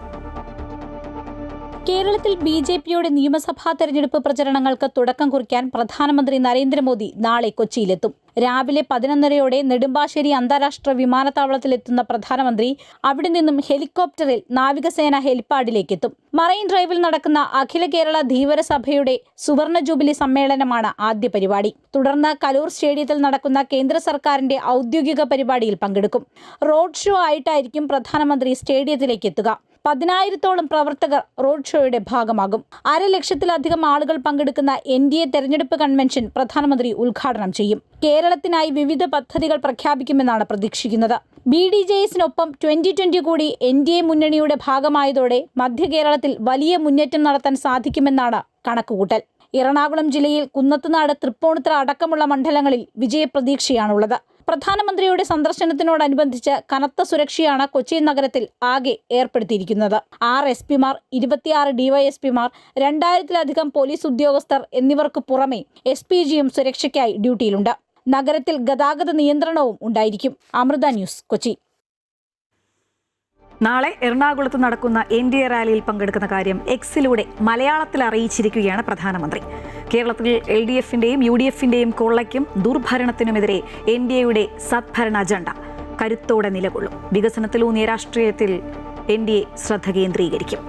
കേരളത്തിൽ BJPയുടെ നിയമസഭാ തെരഞ്ഞെടുപ്പ് പ്രചരണങ്ങൾക്ക് തുടക്കം കുറിക്കാൻ പ്രധാനമന്ത്രി നരേന്ദ്രമോദി നാളെ കൊച്ചിയിലെത്തും. രാവിലെ 11:30 നെടുമ്പാശ്ശേരി അന്താരാഷ്ട്ര വിമാനത്താവളത്തിലെത്തുന്ന പ്രധാനമന്ത്രി അവിടെ നിന്നും ഹെലികോപ്റ്ററിൽ നാവികസേന ഹെലിപ്പാഡിലേക്കെത്തും. മറൈൻ ഡ്രൈവിൽ നടക്കുന്ന അഖില കേരള ധീവര സഭയുടെ സുവർണ ജൂബിലി സമ്മേളനമാണ് ആദ്യ പരിപാടി. തുടർന്ന് കലൂർ സ്റ്റേഡിയത്തിൽ നടക്കുന്ന കേന്ദ്ര സർക്കാരിന്റെ ഔദ്യോഗിക പരിപാടിയിൽ പങ്കെടുക്കും. റോഡ് ഷോ ആയിട്ടായിരിക്കും പ്രധാനമന്ത്രി സ്റ്റേഡിയത്തിലേക്ക് എത്തുക. 10,000-ഓളം പ്രവർത്തകർ റോഡ് ഷോയുടെ ഭാഗമാകും. 1,00,000-ലധികം ആളുകൾ പങ്കെടുക്കുന്ന NDA തെരഞ്ഞെടുപ്പ് കൺവെൻഷൻ പ്രധാനമന്ത്രി ഉദ്ഘാടനം ചെയ്യും. കേരളത്തിനായി വിവിധ പദ്ധതികൾ പ്രഖ്യാപിക്കുമെന്നാണ് പ്രതീക്ഷിക്കുന്നത്. BDJSനൊപ്പം 2020 കൂടി NDA മുന്നണിയുടെ ഭാഗമായതോടെ മധ്യ കേരളത്തിൽ വലിയ മുന്നേറ്റം നടത്താൻ സാധിക്കുമെന്നാണ് കണക്കുകൂട്ടൽ. എറണാകുളം ജില്ലയിൽ കുന്നത്തുനാട്, തൃപ്പൂണിത്തുറ അടക്കമുള്ള മണ്ഡലങ്ങളിൽ വിജയപ്രതീക്ഷയാണുള്ളത്. പ്രധാനമന്ത്രിയുടെ സന്ദർശനത്തിനോടനുബന്ധിച്ച് കനത്ത സുരക്ഷയാണ് കൊച്ചി നഗരത്തിൽ ആകെ ഏർപ്പെടുത്തിയിരിക്കുന്നത്. 6 SP-മാർ, 26 DYSP-മാർ, 2,000-ലധികം പോലീസ് ഉദ്യോഗസ്ഥർ എന്നിവർക്ക് പുറമെ SPGയും സുരക്ഷയ്ക്കായി ഡ്യൂട്ടിയിലുണ്ട്. നഗരത്തിൽ ഗതാഗത നിയന്ത്രണവും ഉണ്ടായിരിക്കും. അമൃത ന്യൂസ്, കൊച്ചി. നാളെ എറണാകുളത്ത് നടക്കുന്ന NDA റാലിയിൽ പങ്കെടുക്കുന്ന കാര്യം Xലൂടെ മലയാളത്തിൽ അറിയിച്ചിരിക്കുകയാണ് പ്രധാനമന്ത്രി. കേരളത്തിൽ LDFന്റെയും UDFന്റെയും കൊള്ളയ്ക്കും ദുർഭരണത്തിനുമെതിരെ NDAയുടെ സദ്ഭരണ അജണ്ട കരുത്തോടെ നിലകൊള്ളും. വികസനത്തിലൂന്നിയ രാഷ്ട്രീയത്തിൽ NDA ശ്രദ്ധ കേന്ദ്രീകരിക്കും.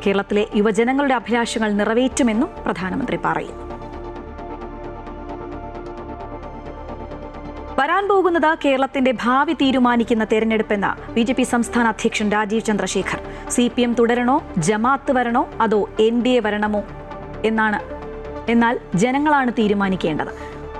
കേരളത്തിലെ യുവജനങ്ങളുടെ അഭിലാഷങ്ങൾ നിറവേറ്റുമെന്നും പ്രധാനമന്ത്രി പറയുന്നു. വരാൻ പോകുന്നത് കേരളത്തിന്റെ ഭാവി തീരുമാനിക്കുന്ന തെരഞ്ഞെടുപ്പെന്ന് BJP സംസ്ഥാന അധ്യക്ഷൻ രാജീവ് ചന്ദ്രശേഖർ. CPM തുടരണോ, ജമാഅത്ത് വരണോ, അതോ NDA വരണമോ എന്നാൽ ജനങ്ങളാണ് തീരുമാനിക്കേണ്ടത്.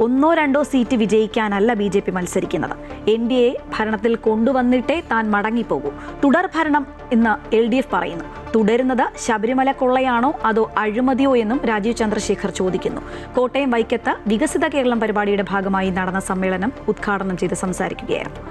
1-2 സീറ്റ് വിജയിക്കാനല്ല BJP മത്സരിക്കുന്നത്. NDA ഭരണത്തിൽ കൊണ്ടുവന്നിട്ടേ താൻ മടങ്ങിപ്പോകൂ. തുടർ ഭരണം എന്ന് LDF പറയുന്നു. തുടരുന്നത് ശബരിമല കൊള്ളയാണോ അതോ അഴിമതിയോ എന്നും രാജീവ് ചന്ദ്രശേഖർ ചോദിക്കുന്നു. കോട്ടയം വൈക്കത്ത് വികസിത കേരളം പരിപാടിയുടെ ഭാഗമായി നടന്ന സമ്മേളനം ഉദ്ഘാടനം ചെയ്ത് സംസാരിക്കുകയായിരുന്നു.